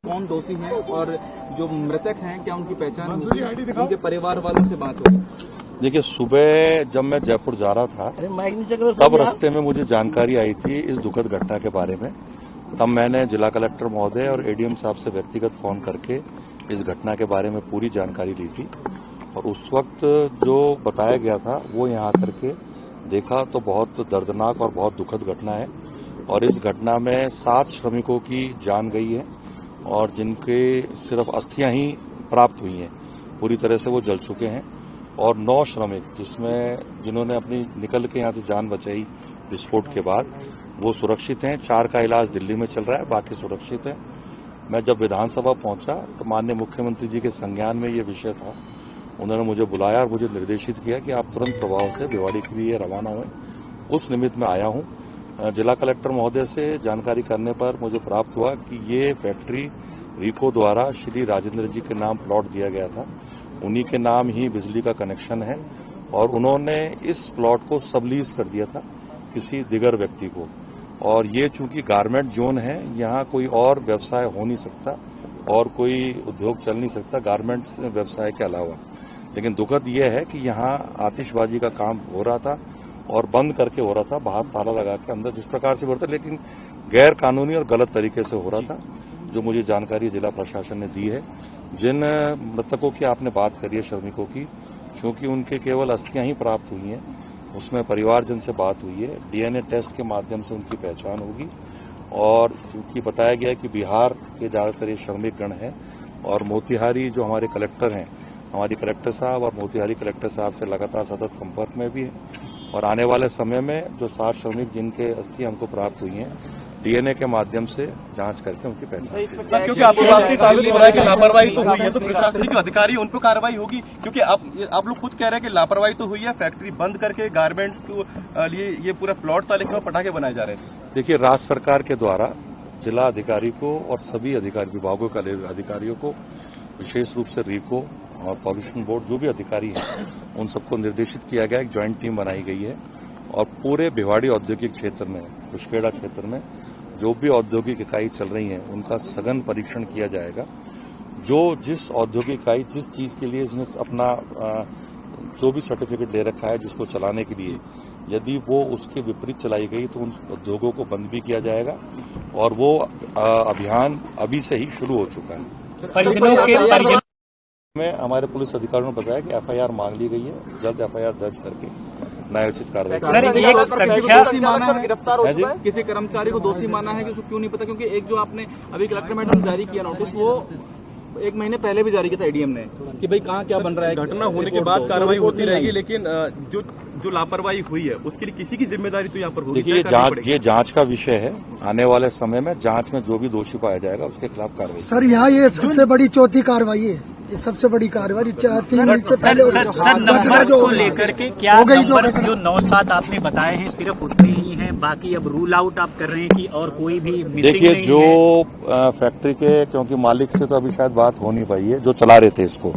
कौन दोषी हैं और जो मृतक हैं क्या उनकी पहचान होगी, उनके परिवार वालों से बात होगी? देखिए, सुबह जब मैं जयपुर जा रहा था तब रास्ते में मुझे जानकारी आई थी इस दुखद घटना के बारे में। तब मैंने जिला कलेक्टर महोदय और एडीएम साहब से व्यक्तिगत फोन करके इस घटना के बारे में पूरी जानकारी ली थी और उस वक्त जो बताया गया था वो यहाँ करके देखा तो बहुत दर्दनाक और बहुत दुखद घटना है। और इस घटना में 7 श्रमिकों की जान गई है और जिनके सिर्फ अस्थियां ही प्राप्त हुई हैं, पूरी तरह से वो जल चुके हैं। और 9 श्रमिक जिन्होंने अपनी निकल के यहाँ से जान बचाई विस्फोट के बाद, वो सुरक्षित हैं। 4 का इलाज दिल्ली में चल रहा है, बाकी सुरक्षित हैं। मैं जब विधानसभा पहुंचा तो माननीय मुख्यमंत्री जी के संज्ञान में ये विषय था। उन्होंने मुझे बुलाया और मुझे निर्देशित किया कि आप तुरंत प्रभाव से भिवाड़ी के लिए रवाना हुए। उस निमित्त में आया हूं। जिला कलेक्टर महोदय से जानकारी करने पर मुझे प्राप्त हुआ कि ये फैक्ट्री रीको द्वारा श्री राजेंद्र जी के नाम प्लॉट दिया गया था, उन्हीं के नाम ही बिजली का कनेक्शन है और उन्होंने इस प्लॉट को सबलीज कर दिया था किसी दिगर व्यक्ति को। और ये चूंकि गारमेंट जोन है, यहाँ कोई और व्यवसाय हो नहीं सकता और कोई उद्योग चल नहीं सकता गारमेंट्स व्यवसाय के अलावा। लेकिन दुखद यह है कि यहाँ आतिशबाजी का काम हो रहा था और बंद करके हो रहा था, बाहर ताला लगा के, अंदर जिस प्रकार से हो रहा था, लेकिन गैर कानूनी और गलत तरीके से हो रहा था, जो मुझे जानकारी जिला प्रशासन ने दी है। जिन मृतकों की आपने बात करी है, श्रमिकों की, चूंकि उनके केवल अस्थियां ही प्राप्त हुई हैं, उसमें परिवारजन से बात हुई है, डीएनए टेस्ट के माध्यम से उनकी पहचान होगी। और चूंकि बताया गया है कि बिहार के ज्यादातर ये श्रमिक गण हैं और मोतिहारी जो हमारे कलेक्टर हैं, हमारी कलेक्टर साहब और मोतिहारी कलेक्टर साहब से लगातार सतत संपर्क में भी है। और आने वाले समय में जो 7 श्रमिक जिनके अस्थियां हमको प्राप्त हुई हैं, डीएनए के माध्यम से जांच करके उनकी पहचान। क्योंकि आपको साबित हो रहा है कि लापरवाही तो हुई है, तो प्रशासनिक अधिकारी उन पर कार्रवाई होगी, क्योंकि आप लोग खुद कह रहे हैं कि लापरवाही तो हुई है, फैक्ट्री बंद करके गारमेंट्स के लिए ये पूरा प्लॉट था, लेकिन पटाखे बनाए जा रहे थे। देखिए, राज्य सरकार के द्वारा जिला अधिकारी को और सभी अधिकारी विभागों के अधिकारियों को, विशेष रूप से रीको और पॉल्यूशन बोर्ड जो भी अधिकारी हैं, उन सबको निर्देशित किया गया, एक ज्वाइंट टीम बनाई गई है और पूरे भिवाड़ी औद्योगिक क्षेत्र में, पुष्पेड़ा क्षेत्र में जो भी औद्योगिक इकाई चल रही हैं, उनका सघन परीक्षण किया जाएगा। जिस औद्योगिक इकाई जिस चीज के लिए इसने अपना जो भी सर्टिफिकेट दे रखा है जिसको चलाने के लिए, यदि वो उसके विपरीत चलाई गई तो उन उद्योगों को बंद भी किया जाएगा और वो अभियान अभी से ही शुरू हो चुका है। में हमारे पुलिस अधिकारियों ने बताया कि एफआईआर मांग ली गई है, जल्द एफआईआर दर्ज करके न्यायोचित कार्रवाई। गिरफ्तार हो चुका है, किसी कर्मचारी को दोषी माना है कि उसको क्यों नहीं पता? क्योंकि एक जो आपने अभी कलेक्टर मैडम जारी किया नोटिस, वो 1 महीने पहले भी जारी किया था एडीएम ने कि भाई कहाँ क्या बन रहा है। घटना होने के बाद कार्रवाई होती रहेगी, लेकिन जो लापरवाही हुई है उसके लिए किसी की जिम्मेदारी तो यहाँ पर होगी। देखिए, ये जांच का विषय है। आने वाले समय में जांच में जो भी दोषी पाया जाएगा उसके खिलाफ कार्रवाई। सर, यहाँ ये सबसे बड़ी चौथी कार्रवाई है, ये सबसे बड़ी कार्रवाई 3 मिनट से पहले को लेकर के क्या नंबर जो 9-7 आपने बताए हैं सिर्फ उतने ही हैं, बाकी अब रूल आउट आप कर रहे हैं कि और कोई भी मिसिंग? देखिए, जो फैक्ट्री के, क्योंकि मालिक से तो अभी शायद बात हो नहीं पाई है, जो चला रहे थे इसको,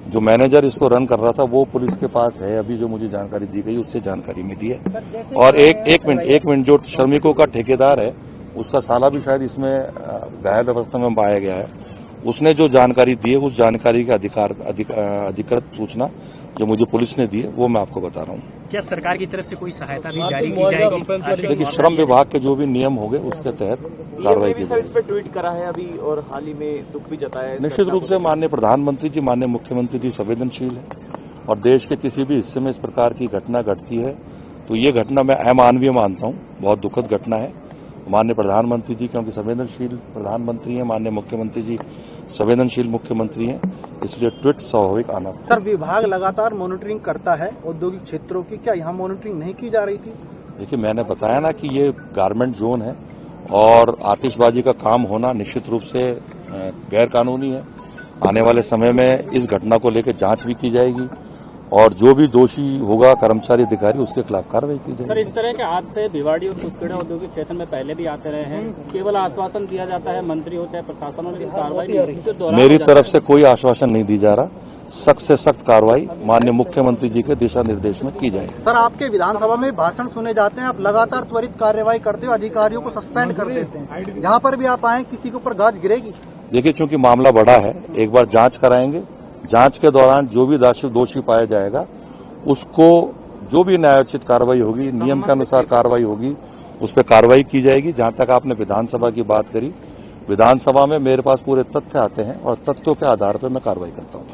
जो मैनेजर इसको रन कर रहा था, वो पुलिस के पास है। अभी जो मुझे जानकारी दी गई उससे जानकारी मिली है। और एक मिनट, जो श्रमिकों का ठेकेदार है उसका साला भी शायद इसमें घायल अवस्था में पाया गया है। उसने जो जानकारी दी है, उस जानकारी का अधिकृत सूचना जो मुझे पुलिस ने दी है वो मैं आपको बता रहा हूँ। क्या सरकार की तरफ से कोई सहायता भी जारी की जाएगी? देखिए, श्रम विभाग के जो भी नियम होंगे उसके तहत कार्रवाई की जाएगी। इस पे ट्वीट करा है अभी और हाल ही में दुख भी जताया है। निश्चित रूप से माननीय प्रधानमंत्री जी, माननीय मुख्यमंत्री जी संवेदनशील है और देश के किसी भी हिस्से में इस प्रकार की घटना घटती है तो ये घटना मैं अमानवीय मानता हूँ, बहुत दुखद घटना है। माननीय प्रधानमंत्री जी क्योंकि संवेदनशील प्रधानमंत्री हैं, माननीय मुख्यमंत्री जी संवेदनशील मुख्यमंत्री हैं, इसलिए ट्वीट स्वाभाविक आना। सर, विभाग लगातार मॉनिटरिंग करता है औद्योगिक क्षेत्रों की, क्या यहाँ मॉनिटरिंग नहीं की जा रही थी? देखिए, मैंने बताया ना कि ये गारमेंट जोन है और आतिशबाजी का काम होना निश्चित रूप से गैर कानूनी है। आने वाले समय में इस घटना को लेकर जांच भी की जाएगी और जो भी दोषी होगा कर्मचारी अधिकारी उसके खिलाफ कार्रवाई की जाएगी। सर, इस तरह के हादसे भिवाड़ी और पुष्पेड़ा औद्योगिक क्षेत्र में पहले भी आते रहे हैं, केवल आश्वासन दिया जाता है, मंत्री हो चाहे प्रशासन हो, लेकिन कार्रवाई नहीं होती। मेरी तरफ से कोई आश्वासन नहीं दी जा रहा, सख्त से सख्त कार्रवाई माननीय मुख्यमंत्री जी के दिशा निर्देश में की जाएगी। सर, आपके विधानसभा में भाषण सुने जाते हैं, आप लगातार त्वरित कार्रवाई करते हो, अधिकारियों को सस्पेंड कर देते हैं, यहाँ पर भी आप आए, किसी के ऊपर गाज गिरेगी? देखिए, चूंकि मामला बड़ा है, एक बार जांच कराएंगे। जांच के दौरान जो भी दोषी पाया जाएगा उसको जो भी न्यायोचित कार्रवाई होगी, नियम के अनुसार कार्रवाई होगी, उस पर कार्रवाई की जाएगी। जहां तक आपने विधानसभा की बात करी, विधानसभा में मेरे पास पूरे तथ्य आते हैं और तथ्यों के आधार पर मैं कार्रवाई करता हूं।